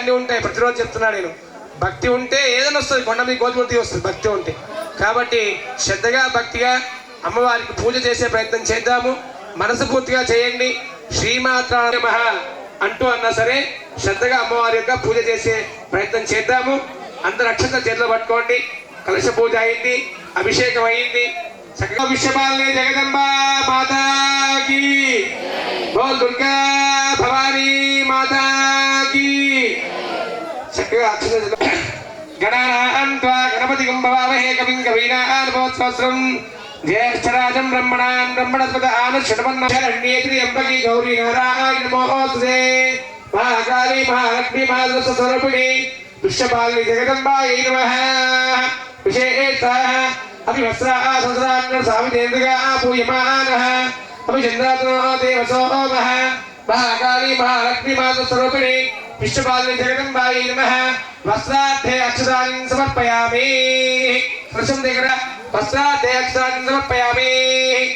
అన్నీ ఉంటాయి. ప్రతిరోజు చెప్తున్నా నేను, భక్తి ఉంటే ఏదైనా వస్తుంది, కొండ మీద గోధుమూర్తి వస్తుంది భక్తి ఉంటే. కాబట్టి శ్రద్ధగా భక్తిగా అమ్మవారికి పూజ చేసే ప్రయత్నం చేద్దాము. మనసు పూర్తిగా చేయండి. శ్రీమాత్ర నమః అంటూ అన్నా సరే శ్రద్ధగా అమ్మవారి యొక్క పూజ చేసే ప్రయత్నం చేద్దాము. అందరు అక్షంతలు చేతిలో పట్టుకోండి. కలశ పూజ అయింది, అభిషేకం అయింది. చక్కగా విశ్వపాలిని జగదంబా మాతాకి, బోల్ దుర్గా భవానీ మాతాకి. చక్కగా అక్షంతలు గణానాన్త్వా గణపతిం భవామహే కవిం కవీనాన్వోత్సవస్రం జ్యేష్ఠరాజం బ్రహ్మణాన్ బ్రహ్మణస్పద ఆనుష్ఠవన్నరణ్యేతి అంబకి గౌరీ నారాయణ నమోస్తుతే. మహాకాళీ మహాలక్ష్మీ మహాస్వరూపిణి విశ్వపాలిని జగదంబాయై నమః. విశేషతః అభివస్త్రాసహస్రాక్షర సావితేంద్రగా పూయమానః అభిచంద్రాత్మో దేవసోమః. మహాకాళీ మహాలక్ష్మీ మహాస్వరూపిణి విశ్వపాలిని జగదంబాయై నమః. వస్త్రార్థే అక్షరాన్ని సమర్పయామి. కలశం దగ్గర వస్త్రార్థే అక్షరాన్ని సమర్పయామి.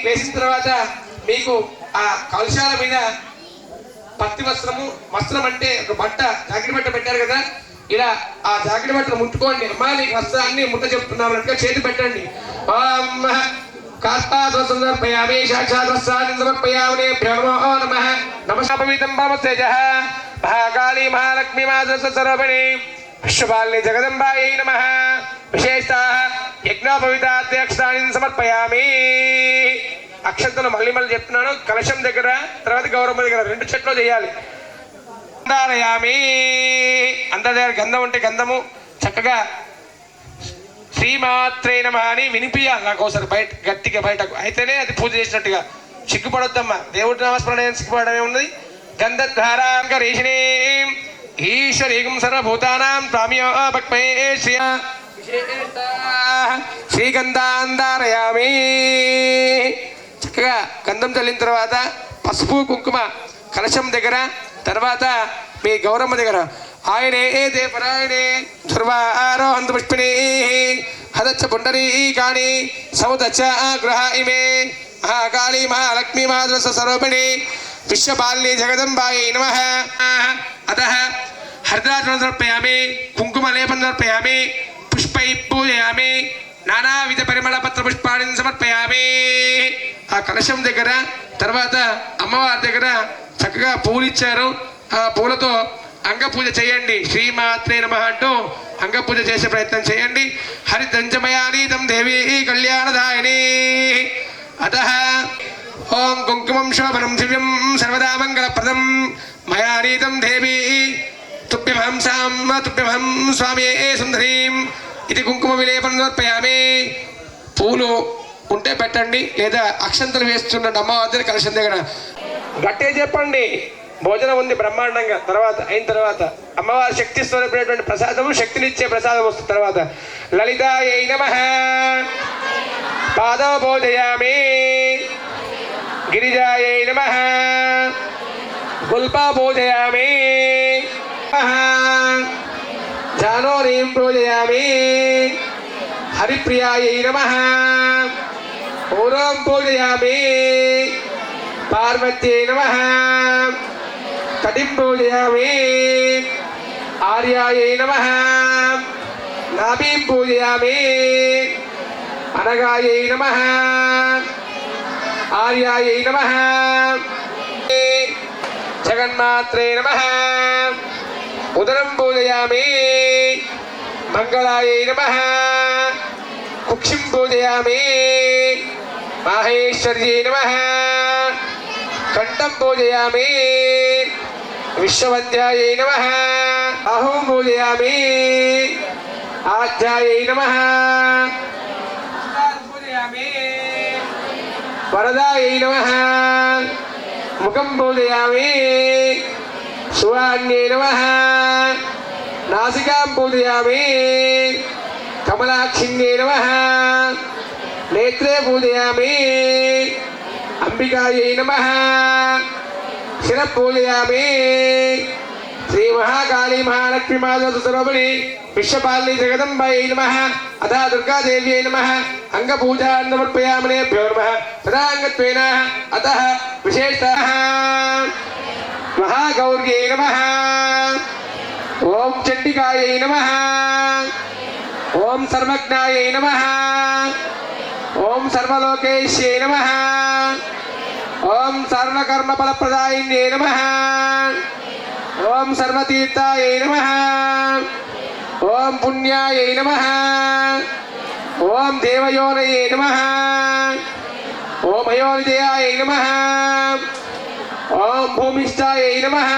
వేసిన తర్వాత మీకు ఆ కలశాల మీద పత్తి వస్త్రము, వస్త్రం అంటే ఒక బట్ట, జాకెట్ బట్ట పెట్టారు కదా, ఇలా ఆ జాకెట్ బట్టను ముట్టుకోండి. అమ్మా నీకు వస్త్రాన్ని ముట్ట చెప్తున్నాం అన్నట్టుగా చేతి పెట్టండి. సమర్పయామి. సాక్షాత్ వస్త్రాన్ని సమర్పయామి. నమో నమః. నమః భావస్తేజః. మహాకాళీ మహాలక్ష్మీ మహాస్వరూపిణి విశ్వపాలిని జగదంబాయై నమః. విశేషతః యజ్ఞోపవితాధ్యక్షాన్ని సమర్పయామి. అక్షంతలు మళ్ళీ చెప్తున్నాను. కలశం దగ్గర, తర్వాత గౌరమ్మ దగ్గర, రెండు చెట్లు చేయాలి. అందారయామి. అందరి దగ్గర గంధం ఉంటే గంధము చక్కగా శ్రీమాత్రే నమః అని వినిపియాలి. నాకు ఒకసారి బయట గట్టిగా బయటకు అయితేనే అది పూజ చేసినట్టుగా. సిగ్గుపడొద్దమ్మా, దేవుడి నామస్మరణ సిగ్గుపడమే ఉన్నది. గంధద్వారాంకరేషిణీ ఈశ్వరీం సర్వభూతానాం త్వామ్యో భక్మే శ్రీగంధాంధారయామి. చక్కగా గంధం చల్లిన తర్వాత పసుపు కుంకుమ కలశం దగ్గర, తర్వాత మీ గౌరమ్మ దగ్గర ఆయనే దేవరాయణే ధృవారోహంతు పుష్పిణీ హదచ్చ పుండరీకాణి సముదచ్చ గృహ ఇమే. మహాకాళీ మహాలక్ష్మీ మహాస్వరూపిణి విశ్వపాలిని జగదంబాయై నమః. అతః హరిద్రాచరణం సమర్పయామి. కుంకుమలేపం సమర్పయామి. పుష్పై పూజయామి. నానావిధ పరిమళ పత్ర పుష్పాన్ని సమర్పయామి. ఆ కలశం దగ్గర, తర్వాత అమ్మవారి దగ్గర చక్కగా పూలు ఇచ్చారు. ఆ పూలతో అంగ పూజ చేయండి. శ్రీమాత్రే నమః అంటూ అంగ పూజ చేసే ప్రయత్నం చేయండి. హరిదంచమయానీతం దేవీ కళ్యాణదాయిని. అతః ఓం కుంకుమం శోభనం దివ్యం సర్వదా మంగళప్రదం మయానీతం దేవీ తుభ్యమహం తుభ్యమహం స్వామియే సుందరీం ఇది కుంకుమ విలేపనం సమర్పయామి. పూలు ఉంటే పెట్టండి, లేదా అక్షంతలు వేస్తున్న అమ్మవారి కలశం దగ్గర గట్టిగా చెప్పండి. భోజనం ఉంది బ్రహ్మాండంగా. తర్వాత అయిన తర్వాత అమ్మవారి శక్తి స్వరూపమైనటువంటి ప్రసాదము, శక్తినిచ్చే ప్రసాదం వస్తుంది. తర్వాత లలితాయై నమః. పాదవ పూజయామి. గిరిజాయై నమః. గుల్పా పూజయామి. జానోరీం పూజయామి. హరిప్రియాయై నమః. పూర్వం పూజయామి. పార్వత్యై నమః. కటిం పూజయామి. ఆర్యాయై నమః. నాభీం పూజయామి. అనగాయై నమః. ఆర్యాయై నమః. జగన్మాత్రే నమః. ఉదరం పూజయామి. మంగళాయై నమః. కుక్షిం పూజయామి. మాహేశ్వర్యై నమః. కంఠం పూజయామి. విశ్వవంద్యాయై నమః. బాహుం పూజయామి. ఆధ్యాయై నమః. పూజయామి. వరదాయై నమః. ముఖం పూజయామి. శివాన్యై నమః. నాసికాం పూజయామి. కమలాక్షిణ్యై నమః. నేత్రే పూజయామి. అంబికాయై నమః. శిర పూజయామి. శ్రీ మహాకాళీ మహాలక్ష్మీ మహాస్వరూపిణి విశ్వపాలిని జగదంబాయై నమః. అథ దుర్గాదేవ్యై నమః. అంగపూజాన్ సమర్పయామినేభ్యో నమః. తదాంగత్వేన అతః విశేషతః మహాగౌర్యై నమః. ఓం చండికాయై నమః ఓం సర్వజ్ఞాయై నమః ఓం సర్వలోకేశ్యై నమః ఓం సర్వకర్మ ఫలప్రదాయిన్యై నమః ఓం సర్వతీర్థాయై నమః ఓం పుణ్యాయై నమః ఓం దేవయోనయే నమః ఓం అయోనిజయాయై నమః ఓం భూమిష్ఠాయై నమః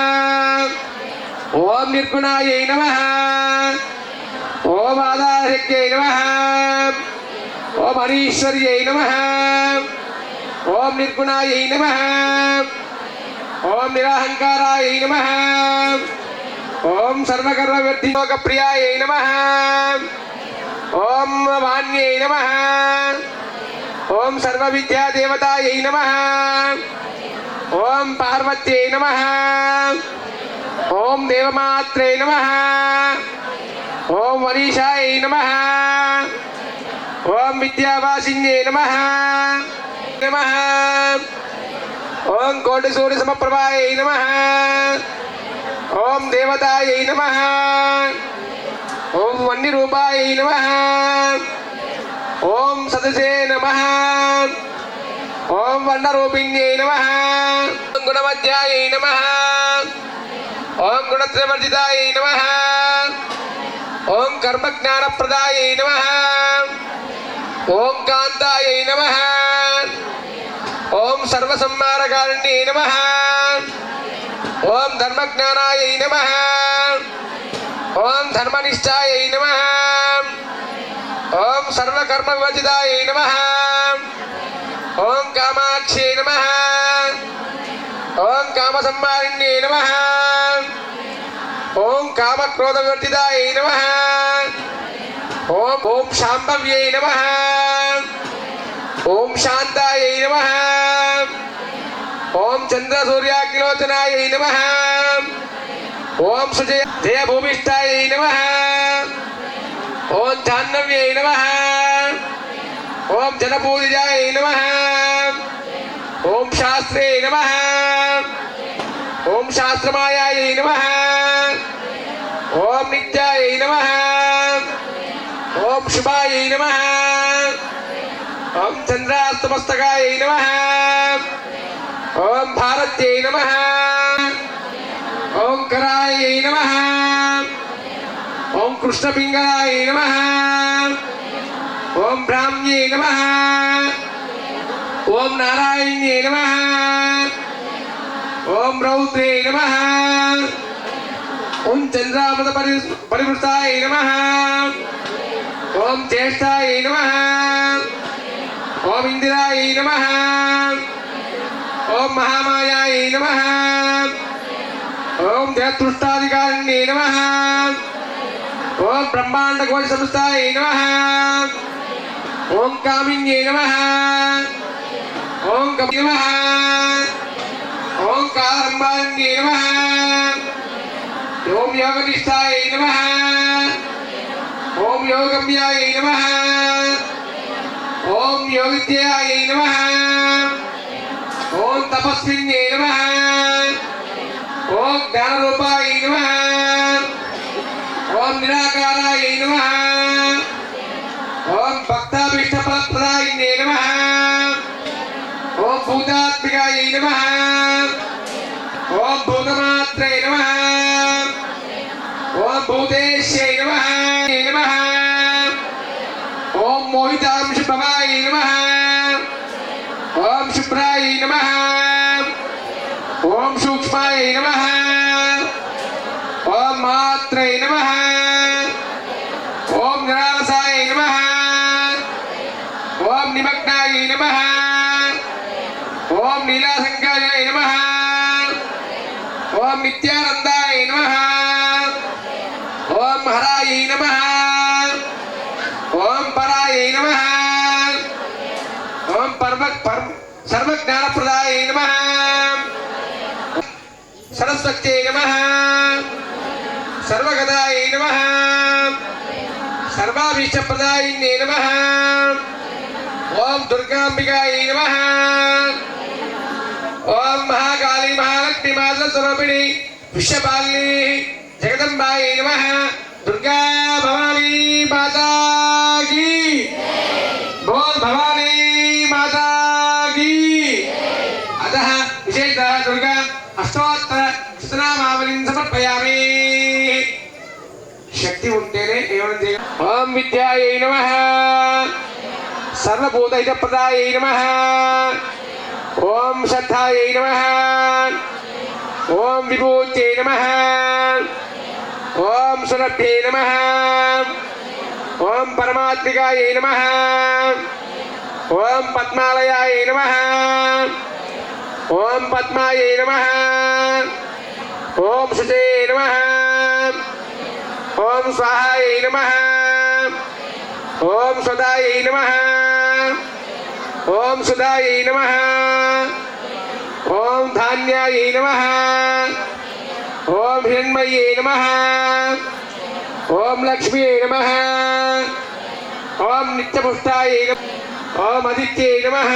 ఓం నిర్గుణాయై నమః ఓం ఆధారశక్త్యై నమః ఓం అనీశ్వర్యై నమః ఓం నిర్గుణాయై నమః ఓం నిరాహంకారాయై నమః ఓం సర్వకర్మవర్ధిలోకప్రియాయై నమః ఓం వాణ్యై నమః ఓం సర్వవిద్యాదేవతాయై నమః ఓం పార్వత్యై నమః ఓం దేవమాత్రే నమః ఓం మనీషాయై నమః ఓం విద్యావాసిన్యై నమః నమః ఓం కోటిసూర్య సమప్రభాయై నమః ఓం దేవతాయై నమః ఓం వన్యరూపాయై నమః ఓం సదసే నమః ఓం వర్ణరూపిణ్యై నమః ఓం గుణమధ్యాయై నమః ఓం గుణత్రవర్జితాయై నమః ఓం కర్మజ్ఞానప్రదాయై నమః ఓం కాంతాయై నమః ఓం సర్వసంహారకారిణ్యై నమః ఓం ధర్మజ్ఞానాయై నమః ఓం ధర్మనిష్టాయై నమః ఓం సర్వకర్మ వివర్జితాయై నమః ఓం కామాక్షై నమః ఓం కామసంహారిణ్యై నమః ఓం కామక్రోధ వివర్జితాయై నమః ఓం ఓం శాంభవ్యై నమః ఓం శాంతాయై నమః ఓం చంద్ర సూర్యాగ్నిలోచనాయై నమః ఓం సుజయ జయభూమిష్టాయై నమః ఓం జాహ్నవ్యై నమః ఓం జనపూజితాయై నమః ఓం శాస్త్రే నమః ఓం శాస్త్రమాయాయై నమః ఓం నిత్యాయై నమః ఓం శుభాయై నమః ఓం చంద్రాస్తమస్తకాయై నమః ఓం భారత్యై నమః ఓం కరాయై నమః ఓం కృష్ణపింగళాయై నమః ఓం బ్రాహ్మ్యై నమః ఓం నారాయణ్యై నమః ఓం రౌద్రే నమః ఓం చంద్రామృత పరివృతాయై నమః ఓం జ్యేష్ఠాయై నమః ఓం ఇందిరాయై నమః ఓం మహామాయాయై నమః ఓం జగత్సృష్టాధికారిణ్యై నమః ఓం బ్రహ్మాండ కోటి సంస్థాయై నమః ఓం కామిన్యై నమః ఓం కపి నమః ఓం కాళహంబాన్యై నమః ఓం యోగనిష్టాయై నమః ఓం యోగమ్యాయై నమః ఓం యోగిత్యాయై నమః ఓం తపస్విన్యై నమః ఓం జ్ఞానరూపాయై నమః ఓం నిరాకారాయై నమః ఓం భక్తాభీష్టఫలప్రదాయిన్యై నమః ఓం భూతాత్మికాయై నమః ఓం భూతమాత్రే నమః ఓం భూతేశ్యై నమః నమః ఓం మోహితాంశభవాయై నమః ఓం శుభ్రాయై నమః ఓం సూక్ష్మాయై నమః ఓం మాత్రే నమః ఓం నిరాలసాయై నమః ఓం నిమగ్నాయై నమః ఓం నీలాసంకాయై నమః ఓం నిత్యానందాయై నమః ఓం హరాయై నమః ఓం పరాయై నమః ఓం సర్వజ్ఞానప్రదాయై నమః సరస్వత్యై నమః సర్వగదాయై నమః సర్వాభీష్టప్రదాయిన్యై నమః ఓం దుర్గాంబికాయై నమః ఓం మహాకాళీ మహాలక్ష్మి మాతృస్వరూపిణి విశ్వపాలిని जगदम्बायै नमः दुर्गा भवानी माता की बोल भवानी माता की अतः विशेषतः दुर्गा अष्टोत्तर स्तुनामावलिं समर्पयामि शक्ति उंटेने एवं ओम विद्यायै नमः सर्वभूतहितप्रदायै नमः ओम श्रद्धायै नमः ओम विभूत्यै नमः ओम सुरभ्यै नमः ओम परमात्मिकायै नमः ओम पद्मालयायै नमः ओम पद्मायै नमः ओम शुचे नमः ओम स्वाहायै नमः ओम स्वदायै नमः ओम सुदायै नमः ओम धान्यायै नमः ओम हिरण्मये नमः ओम लक्ष्मीये नमः ओम नित्यपुष्टायै नमः ओम आदित्ये नमः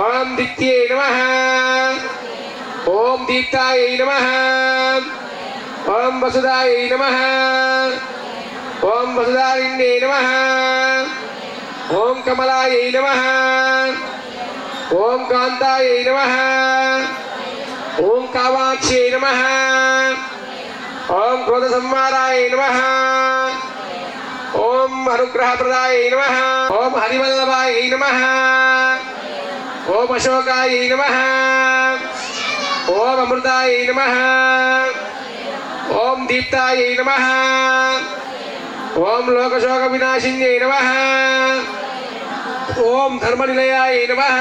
ओम दित्ये नमः ओम दीप्तायै नमः ओम वसुदायै नमः ओम वसुधारिण्ये नमः ओम कमलायै नमः ओम कांतायै नमः ओम कामाक्ष्यै नमः ओम क्रोधसंहाराय नमः ओम अनुग्रहप्रदाय नमः ओम हरिवल्लभाय नमः ओम अशोकाय नमः ओम अमृताय नमः ओम दीप्ताय नमः ओम लोकशोक विनाशिन्ये नमः ओम धर्मनिलयाय नमः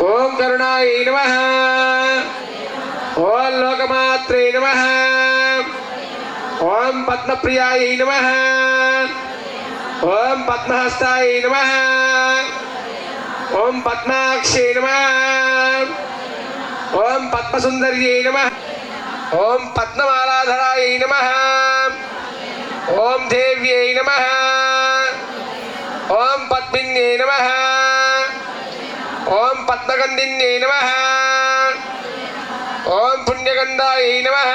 ओम करुणाय नमः ओम लोकमात्रे नमः ओम पद्मप्रियाय नमः ओम पद्महस्ताय नमः ओम पद्माक्षे नमः ओम पद्मसुंदर्ये नमः ओम पद्ममालाधराय नमः ओम देव्यै नमः ओम पद्मिन्ये नमः ओम पद्मगंधिन्ये नमः ओम पुण्यगंधाय नमः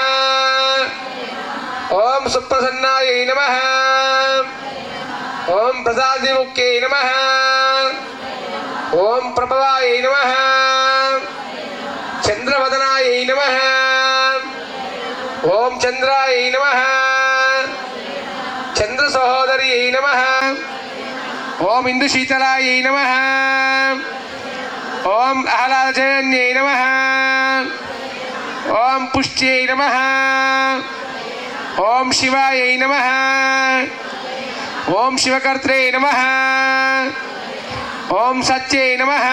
ओम सुप्रसन्नाय नमः ओम प्रसादिमुख्ये नमः ओम प्रभवाय नमः चंद्रवदनाय नमः ओम चंद्राय नमः चंद्र सहोदर्यै नमः ओम इंदुशीतलाय नमः ओम आह्लादजनन्यै नमः ओम पुष्ट्यै नमः ओम शिवाय नमः ओम शिवकर्त्रे नमः ओम सत्यै नमः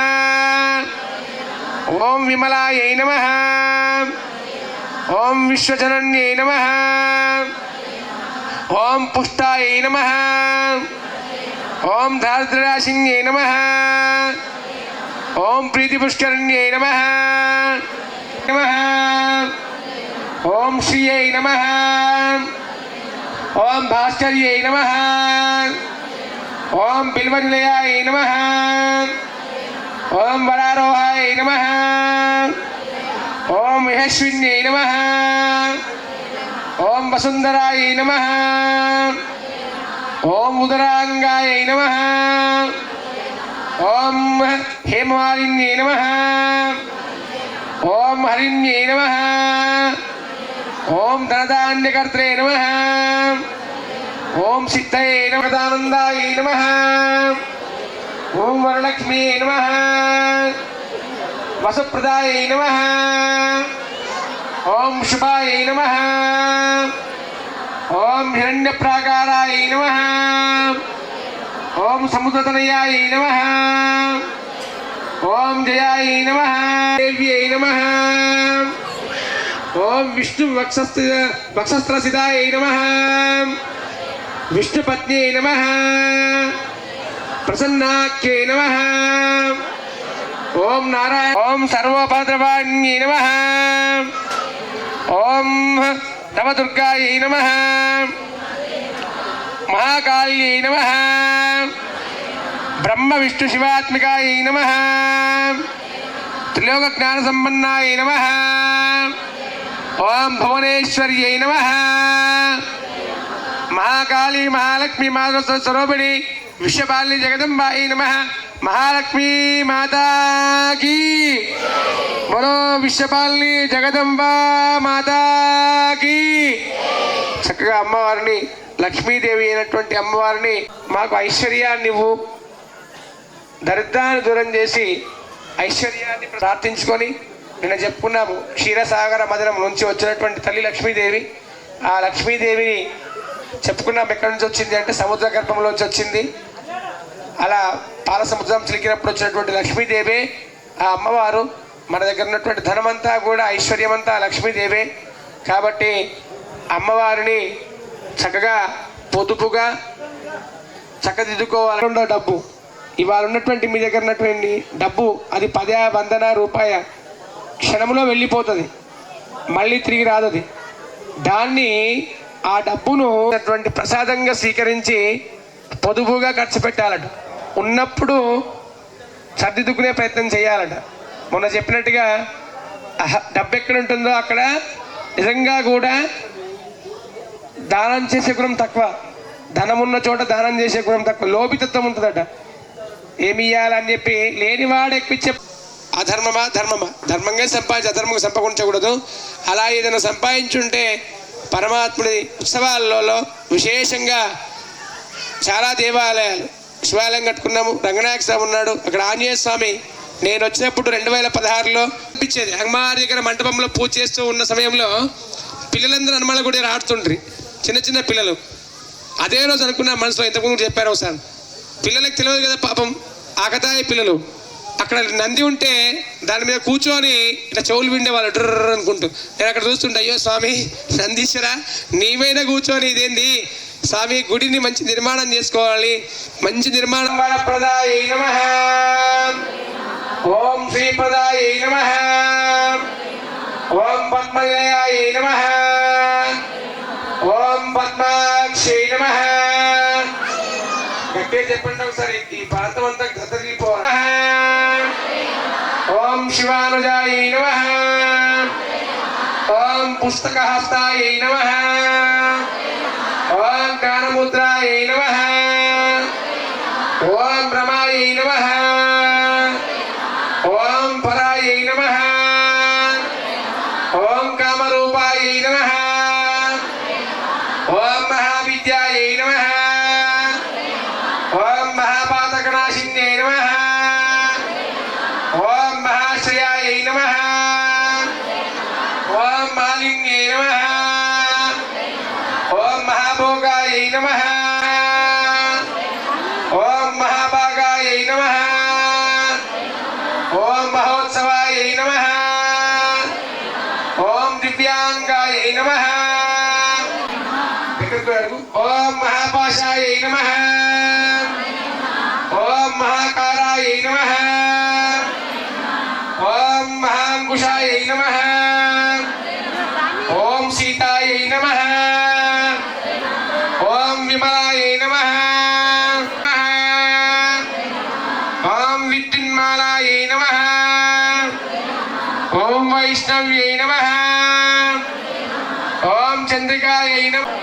ओम विमलायै नमः ओम विश्वजनन्यै नमः ओम पुष्टायै नमः ओम दारिद्र्यनाशिन्यै नमः ओम प्रीतिपुष्करण्यै नमः नमः ओम श्रियै नमः ओम भास्कर्यै नमः ओम बिल्वनिलयाय नमः ओम वरारोहाय नमः ओम यशस्विन्यै नमः ओम वसुंधराय नमः ओम उदरांगाय नमः ओम हेममालिन्ये नमः ओम हरिण्ये नमः ओम धनधान्यकर्त्रे नमः ओम सिद्धये नमः दानन्दाय नमः ओम वरलक्ष्मी नमः वसुप्रदाय नमः ओम शुभाय नमः ओम हिरण्यप्राकाराय नमः ओम समुद्रतनयाय नमः ओम जयाय नमः देव्यै नमः ओम विष्णु वक्षस्त्रसिताय नमः विष्णुपत्न्यै नमः प्रसन्नाख्ये नमः ओम नारायण ओम सर्वोपद्रवाण्ये नमः ओम नवदुर्गायै नमः महाकाल्यै नमः ब्रह्म विष्णु शिवात्मिकायै नमः त्रिलोक ज्ञान संपन्नायै नमः ఓం భువనేశ్వర్యై నమః. మహాకాళీ మహాలక్ష్మి మహాసరస్వతి స్వరూపిణి విశ్వపాలిని జగదంబాయి నమః. మహాలక్ష్మీ మాతాకి బలో విశ్వపాలిని జగదంబా మాతాకి. చక్కగా అమ్మవారిని లక్ష్మీదేవి అయినటువంటి అమ్మవారిని మాకు ఐశ్వర్యాన్ని ఇవ్వు, దరిద్రాన్ని దూరం చేసి ఐశ్వర్యాన్ని ప్రార్థించుకొని నిన్న చెప్పుకున్నాము. క్షీరసాగర మదనం నుంచి వచ్చినటువంటి తల్లి లక్ష్మీదేవి. ఆ లక్ష్మీదేవిని చెప్పుకున్నాము ఎక్కడి నుంచి వచ్చింది అంటే సముద్ర గర్భంలోంచి వచ్చింది. అలా పాల సముద్రం చిలికినప్పుడు వచ్చినటువంటి లక్ష్మీదేవే ఆ అమ్మవారు. మన దగ్గర ఉన్నటువంటి ధనమంతా కూడా ఐశ్వర్యమంతా లక్ష్మీదేవే. కాబట్టి అమ్మవారిని చక్కగా పొదుపుగా చక్కదిద్దుకోవాలన్న డబ్బు ఇవాళ ఉన్నటువంటి మీ దగ్గర ఉన్నటువంటి డబ్బు అది 10 100 రూపాయ క్షణంలో వెళ్ళిపోతుంది, మళ్ళీ తిరిగి రాదది. దాన్ని ఆ డబ్బును ప్రసాదంగా స్వీకరించి పొదుపుగా ఖర్చు పెట్టాలట. ఉన్నప్పుడు సర్దిద్దుకునే ప్రయత్నం చేయాలట. మొన్న చెప్పినట్టుగా డబ్బు ఎక్కడ ఉంటుందో అక్కడ నిజంగా కూడా దానం చేసే గుణం తక్కువ, ధనం ఉన్న చోట దానం చేసే గుణం తక్కువ, లోభితత్వం ఉంటుందట. ఏమి ఇవ్వాలని చెప్పి లేనివాడు ఎక్కిచ్చే అధర్మమా ధర్మమా, ధర్మంగా సంపాదించి అధర్మంగా సంపాదించకూడదు. అలా ఏదైనా సంపాదించుంటే పరమాత్ముడి ఉత్సవాలలో విశేషంగా చాలా దేవాలయాలు శివాలయం కట్టుకున్నాము. రంగనాయక స్వామి ఉన్నాడు అక్కడ. ఆంజనేయ స్వామి నేను వచ్చినప్పుడు 2016లో అనిపించేది. అమ్మవారి దగ్గర మంటపంలో పూజ చేస్తూ ఉన్న సమయంలో పిల్లలందరూ హనుమాల గుడి ఆడుతుండ్రి, చిన్న చిన్న పిల్లలు. అదే రోజు అనుకున్న మనసులో ఇంతకుముందు చెప్పారు ఒకసారి, పిల్లలకు తెలియదు కదా పాపం, ఆకతాయి పిల్లలు. అక్కడ నంది ఉంటే దాని మీద కూర్చొని ఇట్లా చెవులు విండేవాళ్ళు డ్రర్ అనుకుంటూ. నేను అక్కడ చూస్తుంటే అయ్యో స్వామి నందీశ్వరా నీవైనా కూర్చొని ఇదేంది స్వామి, గుడిని మంచి నిర్మాణం చేసుకోవాలి, మంచి నిర్మాణం. ప్రదాయై నమః. ఓం శ్రీపదాయై నమః. ఓం పద్మజయాయై నమః. ఓం పద్మాక్షై నమః. గట్టిగా చెప్పండి ఒకసారి, ఈ ప్రాంతం అంతా గదరిపోవాలి. ఓం శివానుజాయై నమః. ఓం పుస్తకహస్తాయై నమః. ఓం జ్ఞానముద్రాయై నమః. ఓం రమాయై నమః. ఓం పరాయై నమః. ఓం కామరూపాయై నమః. ఓం మహావిద్యాయై నమః. ఓం మహాపాతకనాశిన్యై నమః. ఓం మహాశ్రయాయై నమః. ఓం మాలిన్యై నమః. ఓం మహాభోగాయై నమః. ఓం మహాభాగాయై నమః. ఓం మహోత్సవాయై నమః. ఓం దివ్యాంగాయై నమః. ఓం మహాపాశాయై నమః. ఓం మహాకారాయై నమః. ఓం మహాంకుశాయై నమః. ఓం సీతాయై నమః. ఓం విమలాయై నమః. ఓం విద్యున్మాలాయై నమః. ఓం వైష్ణవ్యై నమః. ఓం చంద్రికాయై నమః.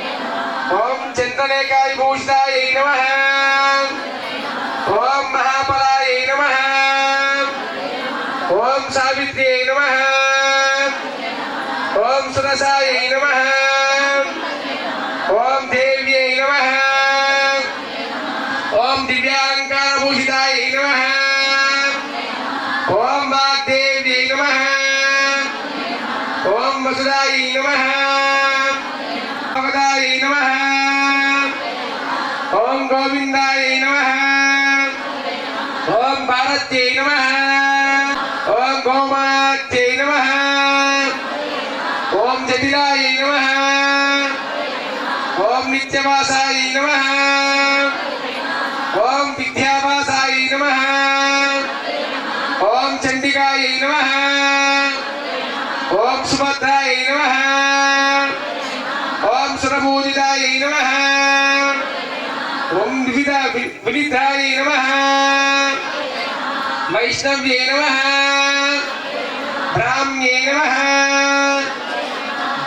ఓం చంద్రలేఖాయ భూషితాయై నమః. ఓం మహాపరాయై నమః. ఓం సావిత్ర్యై నమః. ఓం సురసాయై నమః. ఓం దేవ్యై నమః. ఓం దివ్యాంకారభూషితాయై నమః. ఓం వాగ్దేవ్యై నమః. ఓం వసుదాయై నమః. భగదాయై నమః. ఓం గోవిందాయై నమః. ఓం భారత్యై నమః. ఓం గోమాత్యై నమః. ఓం జటిలాయై నమః. ఓం నిత్యవాసాయై నమః. ఓం విద్యావాసాయై నమః. ఓం చండికాయై నమః. ఓం సుభద్రాయై నమః. ఓం సురభూజితాయై నమః. ఓం వినిద్రాయై నమః. వైష్ణవ్యై నమః. బ్రాహ్మ్యై నమః.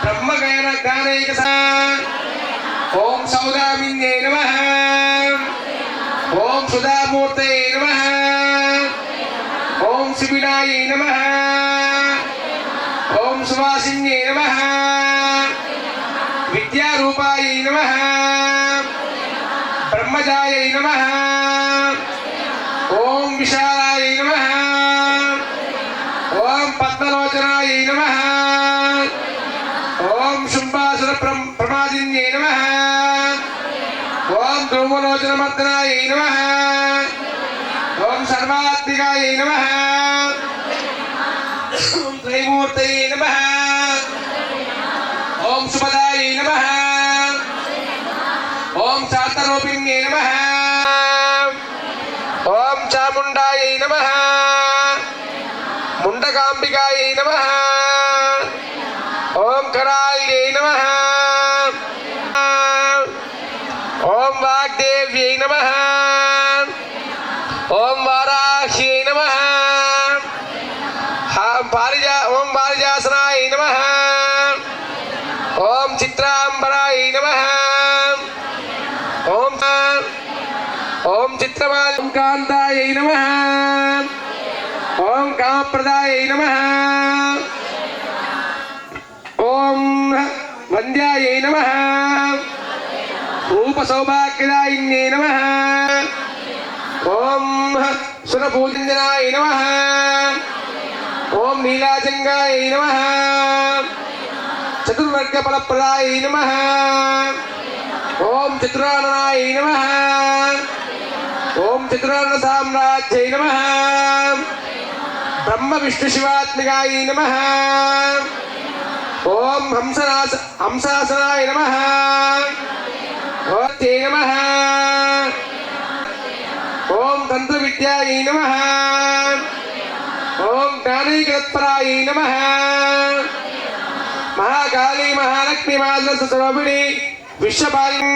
బ్రహ్మగాన జ్ఞానైక ఓం సౌదామిన్యై నమః ఓం సుధామూర్తయే నమః ఓం శిబినాయై నమః ఓం సువాసిన్యై నమః విద్యారూపాయై నమః బ్రహ్మజాయై నమః ఓం విశాలాయై నమః ఓం పద్మలోచనాయై నమః ఓం శుంభాసుర ప్రమాదిన్యై నమః ఓం ధ్రువలోచనమర్దనాయై నమః ఓం సర్వాత్మికాయై నమః ఓం త్రైమూర్తయే నమః ఓం సుపదాయై నమః ఓం చాతరూపిణ్యై నమః ఓం చాముండాయై నమః ముండకాంబికాయై నమః ఓం కరాళ్యై నమః ఓం వాగ్దేవ్యై నమః ఓం వారాహ్యై నమః ఓం పారిజాసనాయై నమః ఓం చిత్రాంబరాయై నమః ఓం చిత్రమాలం కాంతాయై నమః ఓం కామప్రదాయై నమః ఓం వంద్యాయై నమః రూపసౌభాగ్యదాయిన్యై నమః ఓం సురపూజనాయ నమః ఓం నీలాజంగాయై నమః చతుర్వర్గఫలప్రదాయై నమః ఓం చతురాననాయ నమః ఓం చతురానన సామ్రాజ్యై నమః బ్రహ్మ విష్ణు శివాత్మికాయ నమః ఓం హంసాసనాయ నమః ఓం తే నమః ఓం తంత్ర విద్యాయ నమః ఓం జ్ఞానైకతత్పరాయ నమః మహాకాళీ మహాలక్ష్మి మాతృస్వరూపిణి విశ్వపాలిని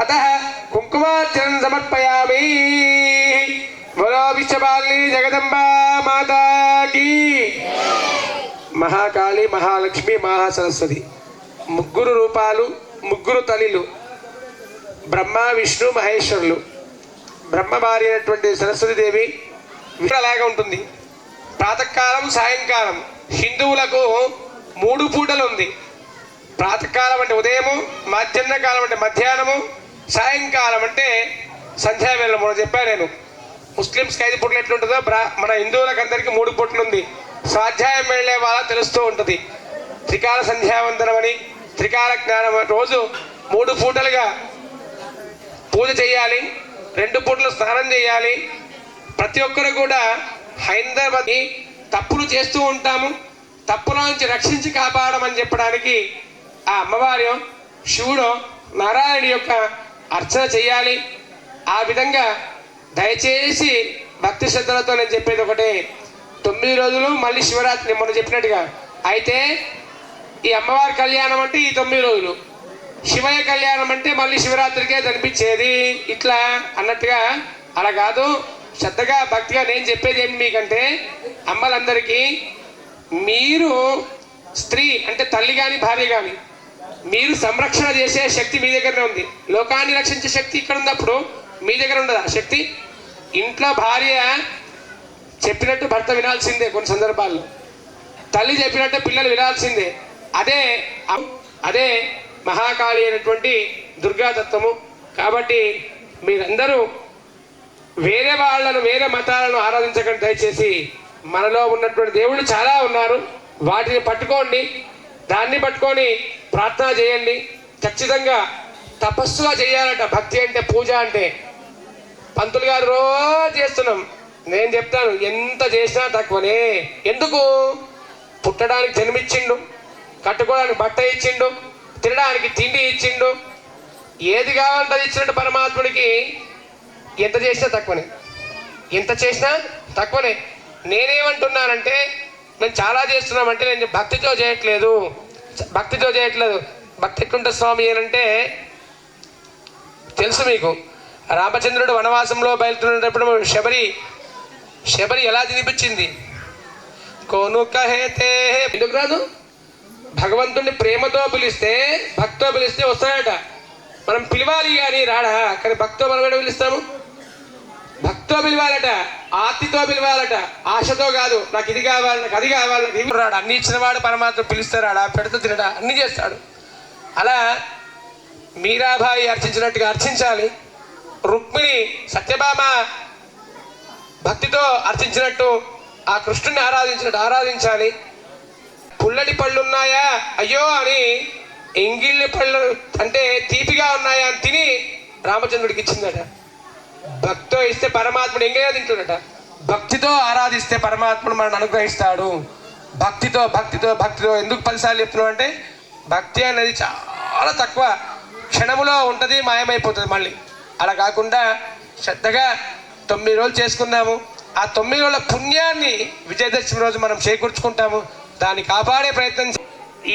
అతః కుంకుమార్చనం సమర్పయామి. బలో విశ్వపాలిని జగదంబా మాతా కీ. మహాకాళి మహాలక్ష్మి మహాసరస్వతి ముగ్గురు రూపాలు, ముగ్గురు తల్లిలు, బ్రహ్మ విష్ణు మహేశ్వరులు. బ్రహ్మ భార్య అయినటువంటి సరస్వతీదేవి అలాగా ఉంటుంది. ప్రాతకాలం సాయంకాలం హిందువులకు 3 పూటలు ఉంది. ప్రాతకాలం అంటే ఉదయము, మధ్యాహ్న కాలం అంటే మధ్యాహ్నము, సాయంకాలం అంటే సంధ్యావేళ. మనం చెప్పాను నేను, ముస్లిమ్స్కి 5 పూటలు ఎట్లుంటుందో మన హిందువులకు అందరికీ 3 పూటలు ఉంది. స్వాధ్యాయం వెళ్ళే వాళ్ళ తెలుస్తూ ఉంటుంది. త్రికాల సంధ్యావందనం అని, త్రికాల జ్ఞానం. రోజు 3 పూటలుగా పూజ చేయాలి, 2 పూటలు స్నానం చేయాలి. ప్రతి ఒక్కరు కూడా హైందవాద్ తప్పులు చేస్తూ ఉంటాము, తప్పుల నుంచి రక్షించి కాపాడమని చెప్పడానికి ఆ అమ్మవారి శివుడు నారాయణుడి యొక్క అర్చన చేయాలి. ఆ విధంగా దయచేసి భక్తి శ్రద్ధలతో నేను చెప్పేది ఒకటే, 9 రోజులు మళ్ళీ శివరాత్రి మనం చెప్పినట్టుగా. అయితే ఈ అమ్మవారి కళ్యాణం అంటే ఈ 9 రోజులు, శివయ్య కళ్యాణం అంటే మళ్ళీ శివరాత్రికే కనిపించేది ఇట్లా అన్నట్టుగా. అలా కాదు, శ్రద్ధగా భక్తిగా నేను చెప్పేది ఏమి మీకంటే, అమ్మలందరికీ మీరు స్త్రీ అంటే తల్లి కానీ భార్య కానీ మీరు సంరక్షణ చేసే శక్తి మీ దగ్గరనే ఉంది. లోకాన్ని రక్షించే శక్తి ఇక్కడ ఉన్నప్పుడు మీ దగ్గర ఉండదు ఆ శక్తి. ఇంట్లో భార్య చెప్పినట్టు భర్త వినాల్సిందే, కొన్ని సందర్భాల్లో తల్లి చెప్పినట్టు పిల్లలు వినాల్సిందే. అదే మహాకాళి అయినటువంటి దుర్గాతత్వము. కాబట్టి మీరందరూ వేరే వాళ్ళను, వేరే మతాలను ఆరాధించకండి దయచేసి. మనలో ఉన్నటువంటి దేవుళ్ళు చాలా ఉన్నారు, వాటిని పట్టుకోండి, దాన్ని పట్టుకొని ప్రార్థన చేయండి. ఖచ్చితంగా తపస్సుగా చేయాలట. భక్తి అంటే, పూజ అంటే. పంతులు గారు రోజు చేస్తున్నాం, నేను చెప్తాను ఎంత చేసినా తక్కువనే. ఎందుకు? పుట్టడానికి జన్మిచ్చిండు, కట్టుకోవడానికి బట్ట ఇచ్చిండు, తినడానికి తిండి ఇచ్చిండు, ఏది కావాలంటే అది ఇచ్చినట్టు పరమాత్ముడికి ఎంత చేసినా తక్కువనే, ఎంత చేసినా తక్కువనే. నేనేమంటున్నానంటే, మేము చాలా చేస్తున్నామంటే నేను భక్తితో చేయట్లేదు. భక్తి ఎట్లుంటే స్వామి అంటే తెలుసు మీకు. రామచంద్రుడు వనవాసంలో బయలుదేరినప్పుడు శబరి ఎలా తినిపించింది? కోను కహేతే, ఎందుకు రాదు? భగవంతుడిని ప్రేమతో పిలిస్తే, భక్తితో పిలిస్తే వస్తాడట. మనం పిలవాలి కానీ రాడా. కానీ భక్తితో మనం ఎక్కడ పిలుస్తాము? భక్తితో పిలవాలట, ఆర్తితో పిలవాలట, ఆశతో కాదు. నాకు ఇది కావాలి, నాకు అది కావాలి, నాకు ఇది రాడు. అన్ని ఇచ్చినవాడు పరమాత్మ పిలుస్తారాడా, పెడతా తినడా, అన్ని చేస్తాడు. అలా మీరాబాయి అర్చించినట్టుగా అర్చించాలి. రుక్మిణి సత్యభామ భక్తితో అర్చించినట్టు ఆ కృష్ణుని ఆరాధించినట్టు ఆరాధించాలి. పుల్లటి పళ్ళు ఉన్నాయా అయ్యో అని ఎంగిళ్ళి పళ్ళు అంటే తీపిగా ఉన్నాయా అని తిని రామచంద్రుడికి ఇచ్చిందట. భక్తితో ఇస్తే పరమాత్ముడు ఎంగైనా తింటున్నట. భక్తితో ఆరాధిస్తే పరమాత్ముడు మనల్ని అనుగ్రహిస్తాడు. భక్తితో భక్తితో భక్తితో ఎందుకు 10 సార్లు చెప్తున్నావు అంటే, భక్తి అనేది చాలా తక్కువ, క్షణములో ఉంటుంది, మాయమైపోతుంది మళ్ళీ. అలా కాకుండా శ్రద్ధగా 9 రోజులు చేసుకున్నాము. ఆ 9 రోజుల పుణ్యాన్ని విజయదశమి రోజు మనం చేకూర్చుకుంటాము. దాన్ని కాపాడే ప్రయత్నం.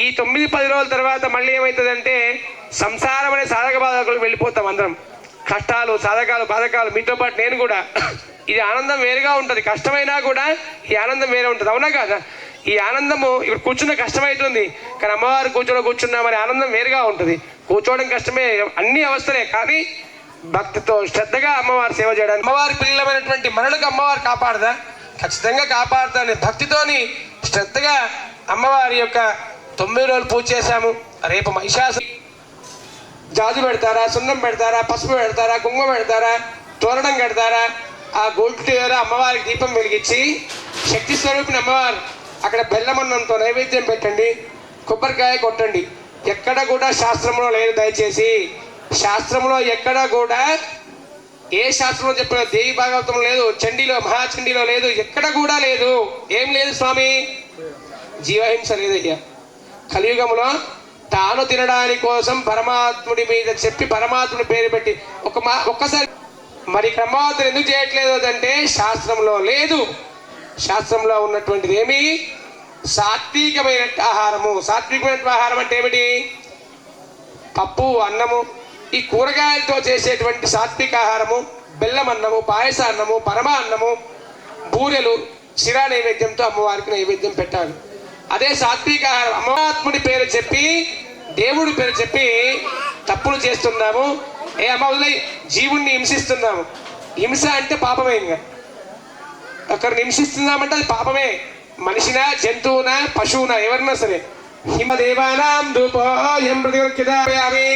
ఈ 9-10 రోజుల తర్వాత మళ్ళీ ఏమవుతుందంటే, సంసారం అనే సాధక బాధకులు వెళ్ళిపోతాం అందరం. కష్టాలు, సాధకాలు, బాధకాలు, మీతో పాటు నేను కూడా. ఇది ఆనందం వేరుగా ఉంటుంది. కష్టమైనా కూడా ఈ ఆనందం వేరే ఉంటుంది. అవునా కాదా? ఈ ఆనందము ఇక్కడ కూర్చున్న కష్టమవుతుంది, కానీ అమ్మవారు కూర్చున్నామనే ఆనందం వేరుగా ఉంటుంది. కూర్చోవడం కష్టమే, అన్ని అవస్థలే, కానీ భక్తితో శ్రద్ధగా అమ్మవారి సేవ చేయడానికి. అమ్మవారి పిల్లలమైనటువంటి మనలకు అమ్మవారు కాపాడదా? ఖచ్చితంగా కాపాడుతాను. భక్తితోని శ్రద్ధగా అమ్మవారి యొక్క 9 రోజులు పూజ చేశాము. రేపు మహిషాసురుడు జాజు పెడతారా, సున్నం పెడతారా, పసుపు పెడతారా, కుంకుమ పెడతారా, తోరణం కడతారా, ఆ గోల్డ్ ద్వారా అమ్మవారికి దీపం వెలిగించి శక్తి స్వరూపిణి అమ్మవారు అక్కడ బెల్లమన్నంతో నైవేద్యం పెట్టండి, కొబ్బరికాయ కొట్టండి. ఎక్కడ కూడా శాస్త్రంలో లేదు, దయచేసి శాస్త్రంలో ఎక్కడ కూడా, ఏ శాస్త్రంలో చెప్పిన దేవి భాగవతం లేదు, చండీలో మహాచండీలో లేదు, ఎక్కడ కూడా లేదు. ఏం లేదు స్వామి, జీవహింస లేదయ్యా. కలియుగంలో తాను తినడానికి కోసం పరమాత్ముడి మీద చెప్పి పరమాత్ముడి పేరు పెట్టి ఒక్కసారి మరి క్రమవాతం ఎందుకు చేయట్లేదు అంటే శాస్త్రంలో లేదు. శాస్త్రంలో ఉన్నటువంటిది ఏమి? సాత్వికమైన ఆహారము. సాత్వికమైన ఆహారం అంటే ఏమిటి? పప్పు, అన్నము, ఈ కూరగాయలతో చేసేటువంటి సాత్విక ఆహారము, బెల్లం అన్నము, పాయస అన్నము, పరమ అన్నము, బూరెలు, శిరా నైవేద్యంతో అమ్మవారికి నైవేద్యం పెట్టాలి. అదే సాత్విక ఆహారం. అమ్మవాత్ముడి పేరు చెప్పి, దేవుడి పేరు చెప్పి తప్పులు చేస్తున్నాము. ఏ అమ్మ వదిలే, జీవుణ్ణి హింసిస్తున్నాము. హింస అంటే పాపమే. ఇంకా ఒకరిని హింసిస్తున్నామంటే అది పాపమే. మనిషినా, జంతువునా, పశువునా, ఎవరినా సరే. హిమదేవానాం ధూపోయం ప్రతిగృహ్యయామి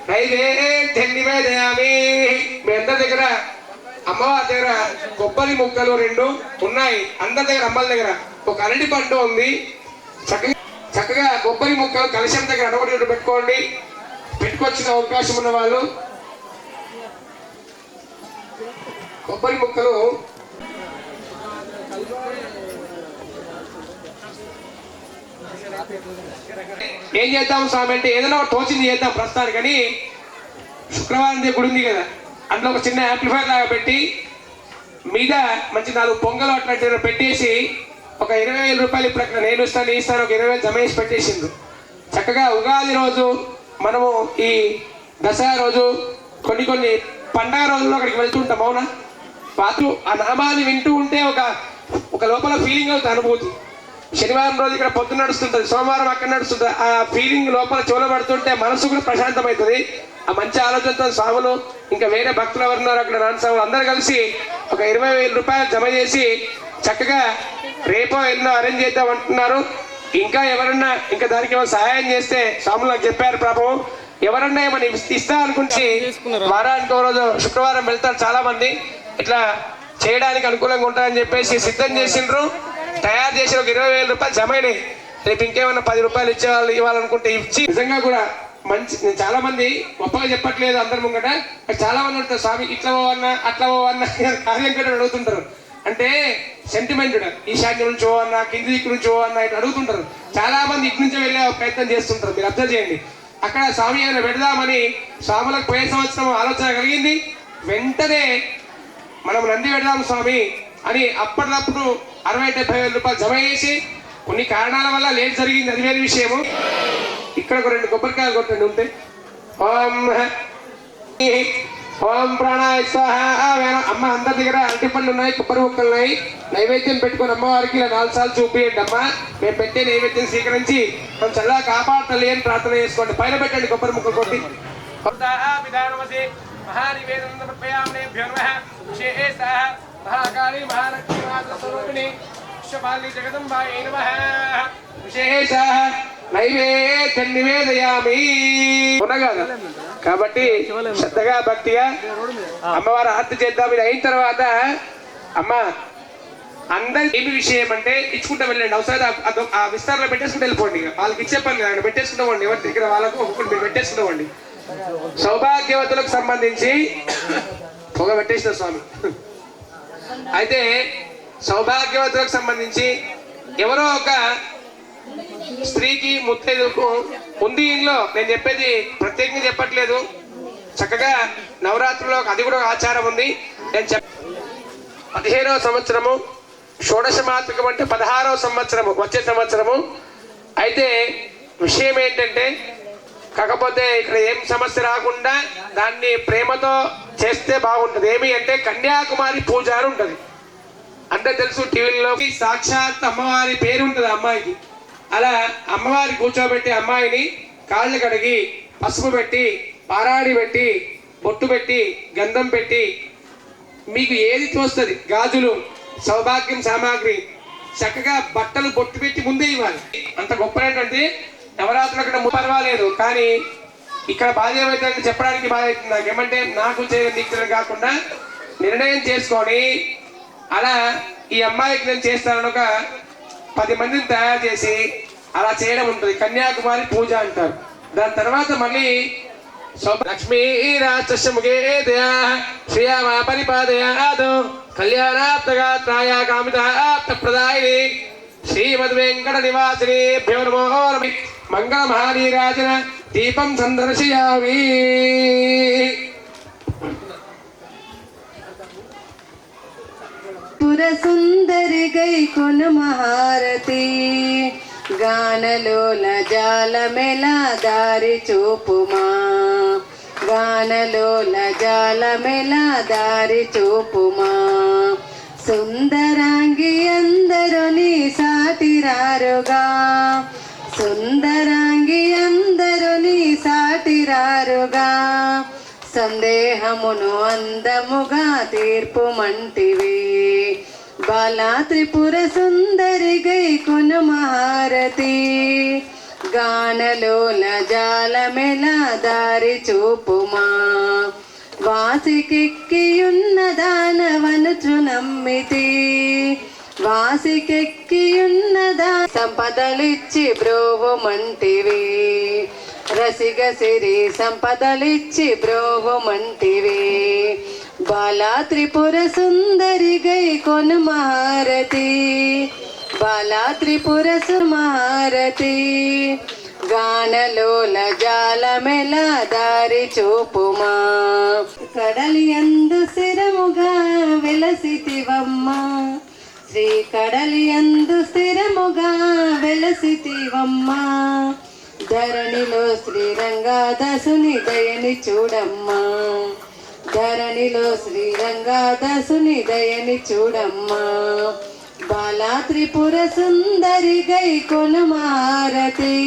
నైవేద్యనివేదయామి. మీ అందరి దగ్గర అమ్మవారి దగ్గర కొబ్బరి ముక్కలు 2 ఉన్నాయి. అందరి దగ్గర అమ్మల దగ్గర ఒక అరటి పండు ఉంది. చక్కగా కొబ్బరి ముక్కలు కలశం దగ్గర అడగొట్టి పెట్టుకోండి. పెట్టుకొచ్చిన అవకాశం ఉన్న వాళ్ళు కొబ్బరి ముక్కలు ఏం చేద్దాం స్వామి అంటే, ఏదైనా తోచింది చేద్దాం ప్రస్తుతానికి. కానీ శుక్రవారం గుడి ఉంది కదా, అందులో ఒక చిన్న యాంప్లిఫైర్ లాగా పెట్టి మీద మంచి 4 పొంగలు అట్లాంటి పెట్టేసి ఒక 20,000 రూపాయలు ఇప్పుడు అక్కడ నేను ఇస్తాను ఒక 20,000 జమ చేసి పెట్టేసింది. చక్కగా ఉగాది రోజు మనము ఈ దసరా రోజు కొన్ని పండగ రోజుల్లో అక్కడికి వెళ్తుంటాం. అవునా? పాత్ర ఆ నామాన్ని వింటూ ఉంటే ఒక లోపల ఫీలింగ్ అవుతుంది, అనుభూతి. శనివారం రోజు ఇక్కడ పొద్దున నడుస్తుంటుంది, సోమవారం అక్కడ నడుస్తుంటుంది. ఆ ఫీలింగ్ లోపల చూడబడుతుంటే మనసు కూడా ప్రశాంతమవుతుంది. ఆ మంచి ఆలోచనతో స్వాములు ఇంకా వేరే భక్తులు ఎవరున్నారు అక్కడ, నాన్న స్వాములు అందరూ కలిసి ఒక 20,000 రూపాయలు జమ చేసి చక్కగా రేపో ఎన్నో అరేంజ్ చేద్దాం అంటున్నారు. ఇంకా ఎవరన్నా ఇంకా దానికి ఏమైనా సహాయం చేస్తే స్వాములు నాకు చెప్పారు, పాపం ఎవరన్నా ఏమైనా ఇస్తా అనుకుంటే వారానికి ఒక రోజు శుక్రవారం వెళ్తారు చాలా మంది. ఇట్లా చేయడానికి అనుకూలంగా ఉంటారని చెప్పేసి సిద్ధం చేసిండ్రు. తయారు చేసిన ఒక 20,000 రూపాయలు జమైనాయి. రేపు ఇంకేమైనా 10 రూపాయలు ఇవ్వాలనుకుంటే ఇచ్చి, నిజంగా కూడా మంచి. నేను చాలా మంది గొప్పగా చెప్పట్లేదు అందరి ముంగట, చాలా మంది ఉంటారు స్వామి ఇట్లా పోవన్నా అట్లా పోవన్నా కార్యం కూడా అడుగుతుంటారు. అంటే సెంటిమెంట్, ఈశాన్యం నుంచి పోవన్నా, కింది దిక్కు నుంచి పోవన్నా ఇట్లా అడుగుతుంటారు. చాలా మంది ఇటు నుంచి వెళ్ళే ప్రయత్నం చేస్తుంటారు. మీరు అబ్జర్వ్ చేయండి. అక్కడ స్వామి ఏమైనా పెడదామని స్వాములకు పోయే సంవత్సరం ఆలోచన కలిగింది. వెంటనే మనం నంది పెడదాం స్వామి అని అప్పటికప్పుడు 60,000-70,000 రూపాయలు జమ చేసి, కొన్ని కారణాల వల్ల లేట్ జరిగింది, అది వేరే విషయము. ఇక్కడ ఒక 2 కొబ్బరికాయలు కొట్టండి ఉంటే. ఓం ఓం ప్రాణాయ స్వాహ. అమ్మ అందరి దగ్గర అరటిపళ్ళు ఉన్నాయి, కొబ్బరి ముక్కలు ఉన్నాయి. నైవేద్యం పెట్టుకుని అమ్మవారికి ఇలా 4 సార్లు చూపియండి అమ్మ. మేము పెట్టే నైవేద్యం స్వీకరించి మనం చల్లగా కాపాడాలి అని ప్రార్థన చేసుకోండి. పైన పెట్టండి కొబ్బరి ముక్కలు కొట్టి. మహాకాళి మహాలక్ష్మి మాతృస్వరూపిణి విశ్వపాలిని జగదంబాయై నమః. విశేష నైవేద్యం నివేదయామి. కాబట్టి శ్రద్ధగా భక్తిగా అమ్మవారు ఆరతి చేద్దాం. ఇది అయిన తర్వాత అమ్మ అందరి ఏమి విషయం అంటే ఇచ్చుకుంటూ వెళ్ళండి. అవసరం ఆ విస్తారంలో పెట్టేసుకుంటూ వెళ్ళిపోండి. వాళ్ళకి ఇచ్చే పని లేదు, పెట్టేసుకుంటామండి. ఎవరి దగ్గర వాళ్ళకు ఒక్కొక్కటి మీరు పెట్టేసుకుంటామండి. సౌభాగ్యవతులకు సంబంధించి పొగ పెట్టేసిన స్వామి. అయితే సౌభాగ్యవతులకు సంబంధించి ఎవరో ఒక స్త్రీకి ముత్తైదుకు ఉంది. ఇంట్లో నేను చెప్పేది ప్రత్యేకంగా చెప్పట్లేదు. చక్కగా నవరాత్రిలో అది కూడా ఆచారం ఉంది. నేను 15వ సంవత్సరము షోడశ మాతృకం అంటే 16వ సంవత్సరము వచ్చే సంవత్సరము. అయితే విషయం ఏంటంటే కాకపోతే ఇక్కడ ఏం సమస్య రాకుండా దాన్ని ప్రేమతో చేస్తే బాగుంటుంది. ఏమి అంటే కన్యాకుమారి పూజ అని ఉంటుంది. అంటే తెలుసు టీవీలో సాక్షాత్ అమ్మవారి పేరు ఉంటుంది అమ్మాయికి. అలా అమ్మవారి కూర్చోబెట్టి అమ్మాయిని కాళ్ళు కడిగి పసుపు పెట్టి పారాడి పెట్టి బొట్టు పెట్టి గంధం పెట్టి మీకు ఏది తోస్తుంది గాజులు సౌభాగ్యం సామాగ్రి చక్కగా బట్టలు బొట్టు పెట్టి ముందే ఇవ్వాలి. అంత గొప్ప ఏంటంటే నవరాత్రులు అక్కడ పర్వాలేదు, కానీ ఇక్కడ బాధ ఏమవుతుందంటే చెప్పడానికి బాధ అవుతుంది నాకు. ఏమంటే నాకు చేయడం కాకుండా నిర్ణయం చేసుకొని అలా ఈ అమ్మాయికి నేను చేస్తానని ఒక 10 మందిని తయారు చేసి అలా చేయడం ఉంటుంది. కన్యాకుమారి పూజ అంటారు. దాని తర్వాత మళ్ళీ లక్ష్మీ రాక్షసముఖే దయా శ్రీయామా పరిపాదయాదు కళ్యాణాప్తగాత్రాయ కామితాప్తప్రదాయిని శ్రీమద్ వెంకట నివాసిని భ్యో నమో మంగళ మహానీరాజన దీపం సందర్శయామి. పురసుందరి గై కొను మహారతి గానలోల జాలమెలా దారి చూపుమా. గానలోల జాలమెలా దారి చూపుమా. సుందరాంగి అందరూ నీ సాటిరారుగా. సుందరాంగి అందరూ నీ సాటిరారుగా. సందేహమును అందముగా తీర్పు మంటివి. బాలా త్రిపుర సుందరి గై కొను మహారతి గానలోల జాలమెలా దారి చూపుమా. వాసికెక్కియున్న దానవనుచు నమ్మితి. వాసికెక్కియున్న సంపదలిచ్చి బ్రోవు మంటివి. రసిగ సిరి సంపదలిచ్చి బ్రోవు మంటివి. బాలా త్రిపుర సుందరి గై కొను మహారతి. బాలా త్రిపుర సుమహారతి గానలోల జాలమెలా దారి చూపుమా. కడలి అందు స్థిరముగా వెలసితివమ్మ. శ్రీ కడలి అందు స్థిరముగా వెలసితివమ్మ. ధరణిలో శ్రీరంగాదాసుని దయని చూడమ్మా. ధరణిలో శ్రీరంగాదాసుని దయని చూడమ్మా. బాలా త్రిపుర సుందరి గై కొను మహారతి.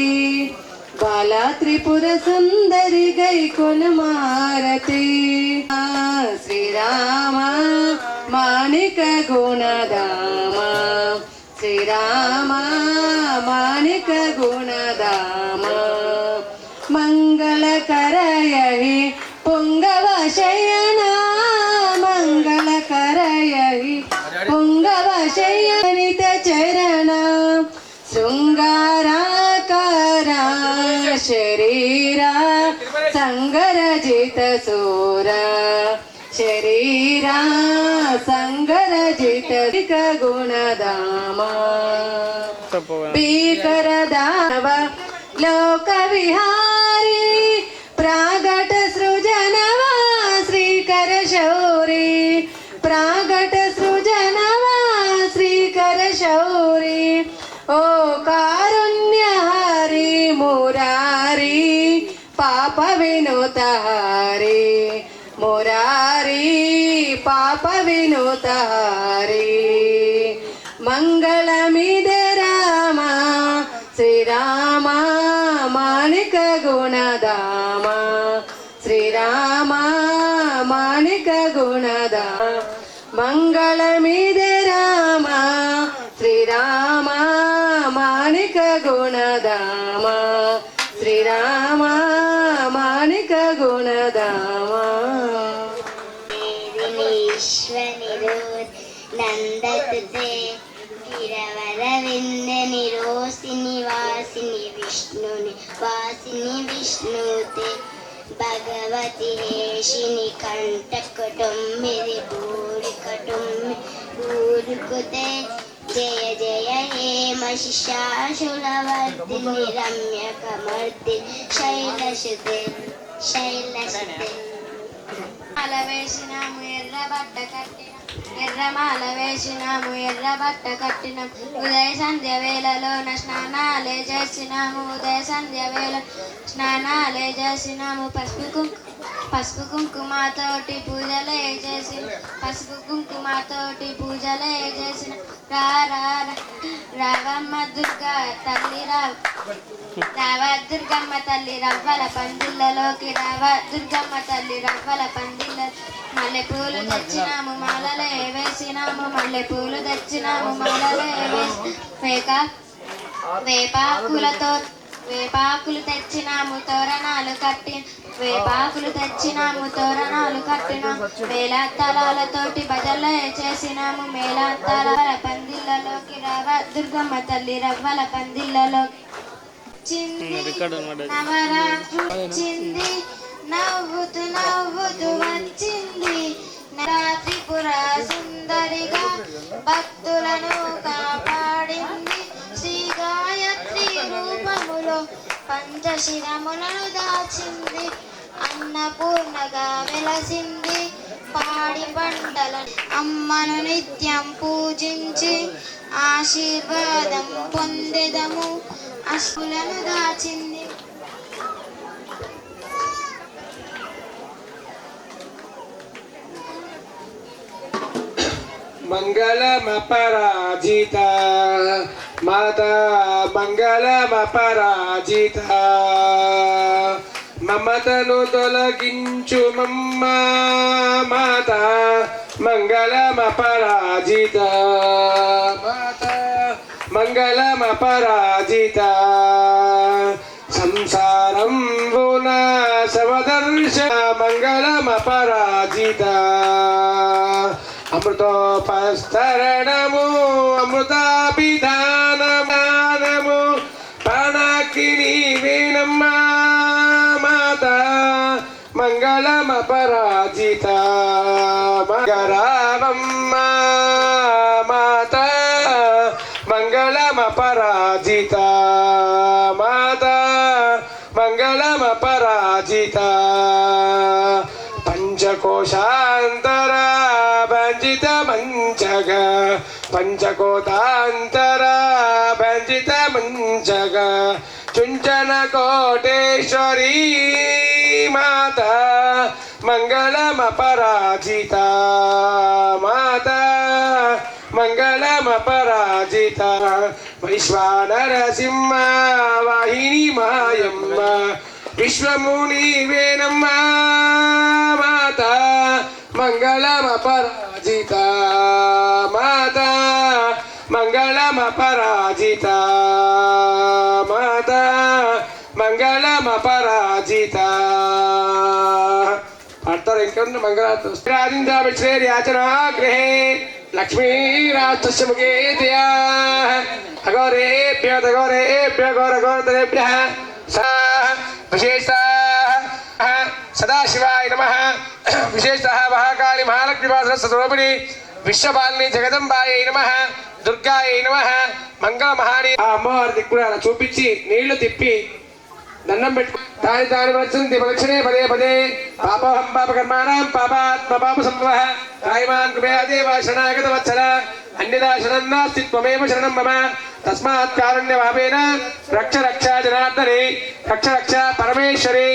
బాలా త్రిపుర సుందరి గై కొను మహారతి. శ్రీరామ మాణిక గుణధామ. శ్రీరామ మాణిక గుణధామ. మంగళకరయహి పుంగవ శయన. మంగళకరయహి పుంగవ శయనిత చరణ. శృంగారాకార శరీరా సంగరజిత సూర. శరీరా సంగరజిత గుణధామ. భీకరదావ లోక విహారీ ప్రాగట సృజనవా. శ్రీకర శౌరి ప్రాగట సృజనవా. శ్రీకర శౌరి ఓ కారుణ్యహారి మురారి పాప వినుతహారి. మురారి పాప వినుతారి మంగళమిదే రామ శ్రీరామ మాణిక గుణదామ శ్రీరామ మాణిక గుణదామ మంగళమిదే రామ శ్రీరామ మాణిక గుణదామ శ్రీరామ మాణిక గుణదామ నందతుతే గిరవర విందని రోసిని వాసిని విష్ణుని వాసిని విష్ణుతే భగవతి హేషిని కంటకటొమ్మిది బూరుకుతే జయ జయ హే మహిషాసురవర్ధిని రమ్యకమర్ది శైలసుతే శైలసుతే మాల వేసినాము ఎర్ర బట్ట కట్టిన ఎర్రమాల వేసినాము ఎర్ర బట్ట కట్టినాం ఉదయ సంధ్య వేళలోన స్నానాలే చేసినాము ఉదయ సంధ్య వేళ స్నానాలే చేసినాము పసుపు కుంకుమతోటి పూజలే చేసి పసుపు కుంకుమతోటి పూజలే చేసిన రావమ్మ దుర్గా తల్లి దుర్గమ్మ తల్లి రవ్వల పందిళ్ళలోకి దుర్గమ్మ తల్లి రవ్వల పందిళ్ళ మల్లె పూలు తెచ్చినాము మాలలే వేసినాము మల్లె పూలు తెచ్చినాము మాలలే వేసి వేపాకులు తెచ్చినాము తోరణాలు కట్టి వేపాకులు తెచ్చినాము తోరణాలు కట్టినాము మేళతాళాలతోటి భజనలే చేసినాము మేళతాళాల పందిళ్ళలోకి దుర్గమ్మ తల్లి రవ్వల పందిళ్ళలోకి నవరాత్రి వచ్చింది నవ్వుతూ నవ్వుతూ వచ్చింది త్రిపుర సుందరిగా భక్తులను కాపాడింది శ్రీ గాయత్రి రూపములో పంచశిరములను దాచింది అన్నపూర్ణగా వెలసింది పాడి పంటల అమ్మను నిత్యం పూజించి ఆశీర్వాదం పొందెదము అశులను దాచింది మంగళమపరాజిత మాతా మంగళమపరాజిత మమతను తొలగించు మమ్మ మాతా మంగళమపరాజిత మాతా మంగళమపరాజిత సంసారం సమదర్శ మంగళమపరాజిత అమృతోపస్తరణము అమృతాభిధానమానము ప్రాణాకిని వేణమ్మ మాత మంగళమపరాజిత మంగళమమ్మ మాత మంగళమపరాజిత మాత మంగళమపరాజిత పంచకోశాంతర భంజిత మంచగ పంచకోతాంతర భంజిత మంచగ చుంచన కోటేశ్వరీ మాత మంగళమపరాజిత మాత మంగళమపరాజిత వైశ్వానరసింహ వాహిని మాయమ్మ విశ్వముని వేణమ్మ మాత మంగళమపరాజిత మాత మంగళమపరాజిత మాత మంగళమపరాజిత పాడతారు ఇంకన్నా మంగళాచనాగ్రహే లక్ష్మీరాస్తస్య ముఖే ధియా అఘోరేభ్యో ఘోరేభ్యో ఘోరఘోరతరేభ్యః విశేషతః సదాశివాయ నమః విశేషతః మహాకాళి మహాలక్ష్మీ స్వరూపిణి విశ్వపాలిని జగదంబాయై నమః దుర్గాయై నమః మంగళ మహాని ఆ అమ్మవారి దిక్కున అలా చూపించి నీళ్లు తిప్పి దండం పెట్టు తాని తాని వచ్చంతి ప్రదక్షిణే పదే పదే పాపహం పాపకర్మాణం పాపాత్మ పాప సంభవః రాయమాన్ కృపయా దేవ శరణాగత వత్సల అన్యదా శరణం నాస్తి త్వమేవ శరణం మమ తస్మాత్ కారుణ్యభావేన రక్ష రక్ష జనార్దనే రక్ష రక్ష పరమేశ్వరి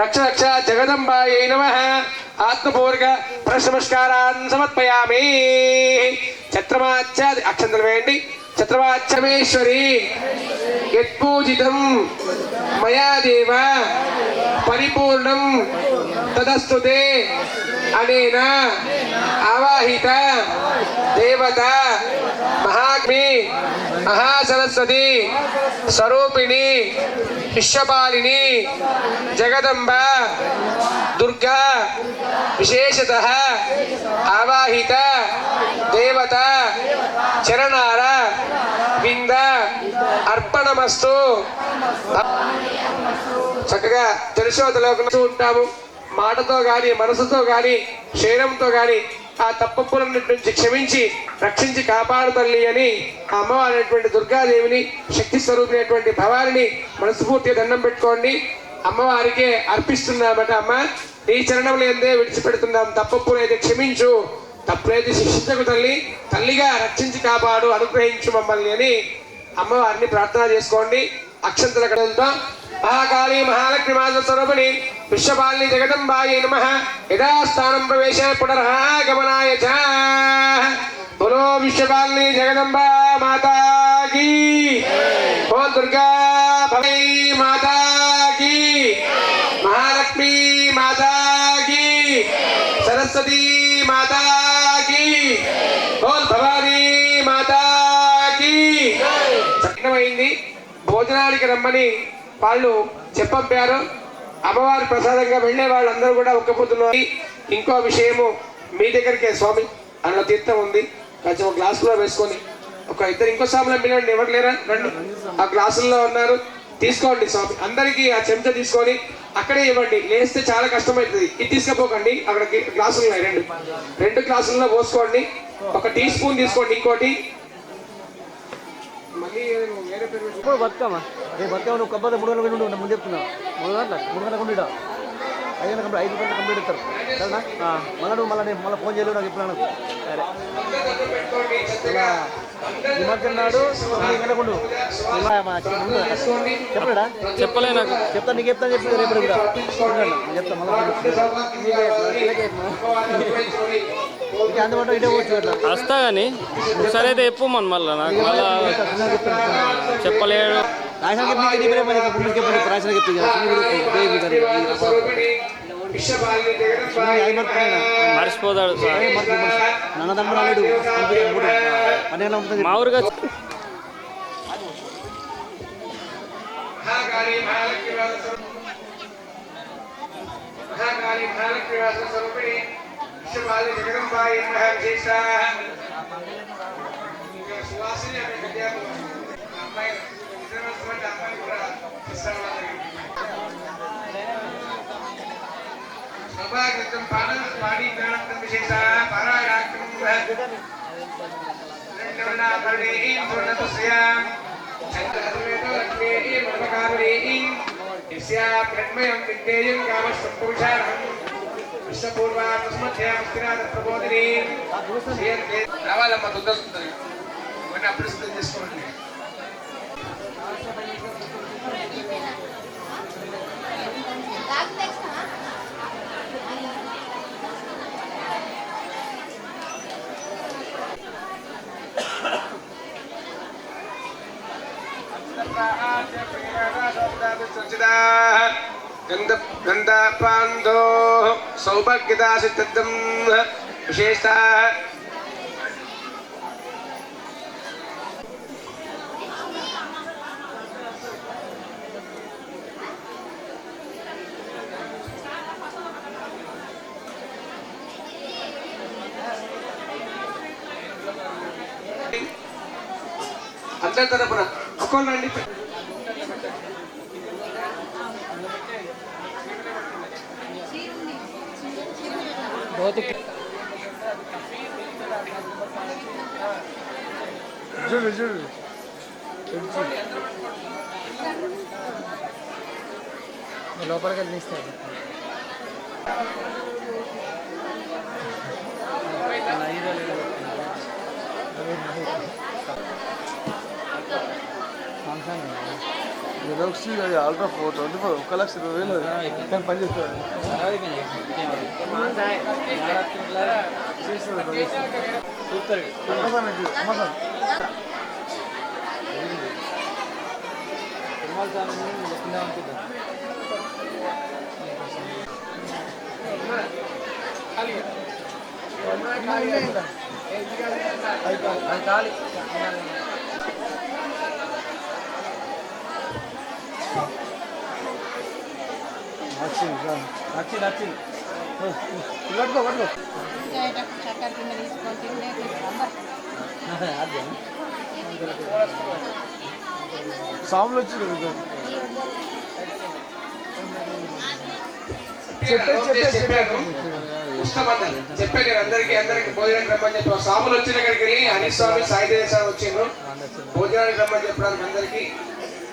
రక్ష రక్ష జగదంబాయై నమః. ఆత్మపూర్వక నమస్కారాన్ సమర్పయామి. ఛత్రమాచాది అక్షంతలు వేయండి. ఛత్రమాచమేశ్వరి యత్పూజితం మయా దేవ పరిపూర్ణం తదస్తుతే అనేన ఆవాహిత దేవత మహాగ్ని మహాసరస్వతి స్వరూపిణి విశ్వపాలిని జగదంబ దుర్గా విశేషతః ఆవాహిత దేవత చరణార వింద అర్పణమస్తు. చక్కగా తెలిసోతలోకి ఉంటాము. మాటతో గాని మనసుతో గాని శరీరంతో గాని ఆ తప్పప్పులన్నిటి నుంచి క్షమించి రక్షించి కాపాడు తల్లి అని ఆ అమ్మవారైనటువంటి దుర్గాదేవిని శక్తి స్వరూపినటువంటి భవానిని మనస్ఫూర్తిగా దండం పెట్టుకోండి. అమ్మవారికే అర్పిస్తున్నామట. అమ్మ నీ చరణంలో ఎందే విడిచిపెడుతున్నాం. తప్పప్పులు అయితే క్షమించు, తప్పులైతే శిక్షించకు తల్లి. తల్లిగా రక్షించి కాపాడు, అనుగ్రహించు మమ్మల్ని అని అమ్మవారిని ప్రార్థన చేసుకోండి. అక్షంతల కడలతో మహాకాళీ మహాలక్ష్మి మాత స్వరూపిణి విశ్వపాలిని జగదంబాయై నమః. యథాస్థానం ప్రవేశ పునరాగమనాయ చ. బోలో విశ్వపాలిని జగదంబా మాతా కీ. ఓ దుర్గా భవై మాతా కీ. మహాలక్ష్మి మాతా కీ. సరస్వతి మాతా కీ. బోల్ భవానీ మాతా కీ. చక్కనమైంది. భోజనానికి రమ్మని వాళ్ళు చెప్పంపారు. అమ్మవారి ప్రసాదంగా వెళ్ళే వాళ్ళందరూ కూడా ఒక్కపోతున్నారు. ఇంకో విషయము, మీ దగ్గరికే స్వామి అందులో తీర్థం ఉంది, కొంచెం ఒక గ్లాసులో వేసుకొని ఒక ఇద్దరు ఇంకో స్వామిలో పిలవండి. ఎవరు లేరా రండి, ఆ గ్లాసుల్లో ఉన్నారు, తీసుకోండి స్వామి. అందరికీ ఆ చెంచా తీసుకొని అక్కడే ఇవ్వండి. లేస్తే చాలా కష్టమవుతుంది. ఇది తీసుకుపోకండి, అక్కడ గ్లాసులు ఉన్నాయి, రెండు గ్లాసుల్లో పోసుకోండి. ఒక టీ స్పూన్ తీసుకోండి. ఇంకోటి మళ్ళీ వేరే పేరు బతుకమ్మ రేపు బతుకమ్మ నువ్వు కంపల్సరీ 3 గంటల ఉండు. ముందు చెప్తున్నా 3 గంటలకు ఉండి 5 గంటలు కంప్లీట్ ఇస్తారు సరేనా. మళ్ళీ నువ్వు మళ్ళీ ఫోన్ చేయలేదు నాకు ఇప్పుడు. సరే నిమజ్జనం నాడు 9 గంటలకు ఉండు. చెప్పలేడా? చెప్పలే నాకు. చెప్తాను, నీకు చెప్తాను. చెప్పి రేపు కూడా చెప్తా. మళ్ళీ అందుబాటులో ఇటే పోవచ్చు అట్లా వస్తా కానీ ఒకసారి అయితే చెప్పు మళ్ళీ నాకు మళ్ళీ చెప్పలేడు. మర్చిపోతాడు సార్. మా ఊరుగా రావాలమ్మా తొందరగా అప్పుడు చేసుకోండి. గంధపాందో సౌభాగ్యదా సిద్ధం విశేష. అందరి తరపున ఒక్కోళ్ళండి. చూడు చూడు లోపలికి వెళ్ళి ఇస్తాను. జెరాక్స్ అల్ట్రా 424 1,20,000 కానీ పని చేస్తాడు నచ్చింది పట్టుకో సాములు వచ్చి చెప్పాను నేను అందరికి భోజనానికి రమ్మని చెప్పి స్వాములు వచ్చిన దగ్గరికి వెళ్ళి హరీష్ స్వామి సాయిదేవ స్వామి వచ్చిండ్రు భోజనానికి రమ్మని చెప్పడానికి అందరికి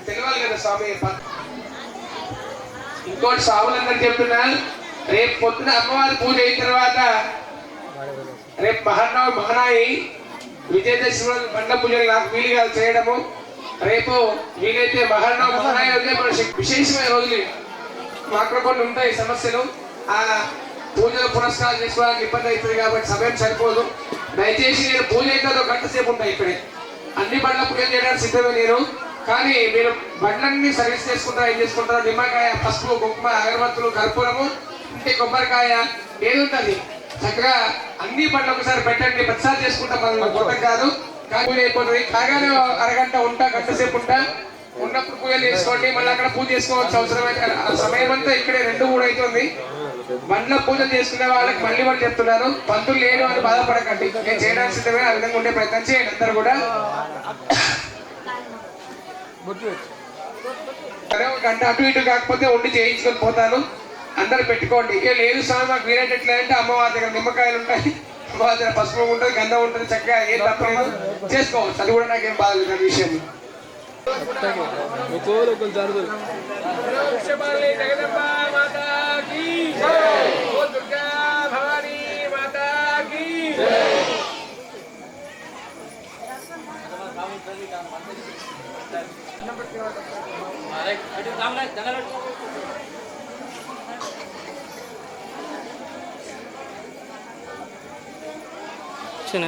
తెలియాలి కదా స్వామి. ఇంకోటి స్వాములందరికి చెప్తున్నా, రేపు పొద్దున అమ్మవారి పూజ అయిన తర్వాత రేపు మహానాయి విజయదశమి బండ పూజలు నాకు వీలుగా చేయడము. రేపు వీలైతే మహానాయి రోజే మన విశేషమైన రోజులు మాకు కొన్ని ఉంటాయి సమస్యలు, ఆ పూజలు పురస్కారాలు చేసుకోవడానికి ఇబ్బంది అవుతుంది కాబట్టి సమయం సరిపోదు. దయచేసి నేను పూజ అయితే ఒక గంట సేపు ఉంటాయి ఇక్కడే, అన్ని బండ్ల పూజలు చేయడానికి సిద్ధమే నేను. కానీ మీరు బండ్లన్నీ సర్వీస్ చేసుకుంటారా, ఏం చేసుకుంటారో నిమ్మకాయ, పసుపు, కుంకుమ, అగరబత్తులు, కర్పూరము, ఇంటి కొబ్బరికాయ ఏది ఉంటుంది చక్కగా అన్ని బండ్లు ఒకసారి పెట్టండి. ప్రతిసారి చేసుకుంటాం మనం మొత్తం కాదు, పూజ అయిపోతుంది. కాగానే అరగంట ఉంటా, గంట సేపు ఉంటా, ఉన్నప్పుడు పూజలు చేసుకోండి. మళ్ళీ అక్కడ పూజ చేసుకోవచ్చు అవసరమైతే. సమయం అంతా ఇక్కడే 2-3 అవుతుంది. బండ్ల పూజలు చేసుకునే వాళ్ళకి మళ్ళీ వాళ్ళు చెప్తున్నాను, పంతులు లేను అని బాధపడకండి. నేను చేయడానికి సిద్ధమే, ఆ విధంగా ఉండే ప్రయత్నం చేయండి అందరు కూడా. ఒక గంట అటు ఇటు కాకపోతే వండి చేయించుకొని పోతాను, అందరు పెట్టుకోండి. ఇక లేదు స్వామి మాకు వీలైనట్లే అంటే అమ్మవారి దగ్గర నిమ్మకాయలు ఉంటాయి, అమ్మవారి దగ్గర పసుపు ఉంటుంది, గంధం ఉంటుంది, చక్కగా ఏం తప్పలేదు చేసుకోవచ్చు. అది కూడా నాకేం బాధ లేదు విషయం. చిన్న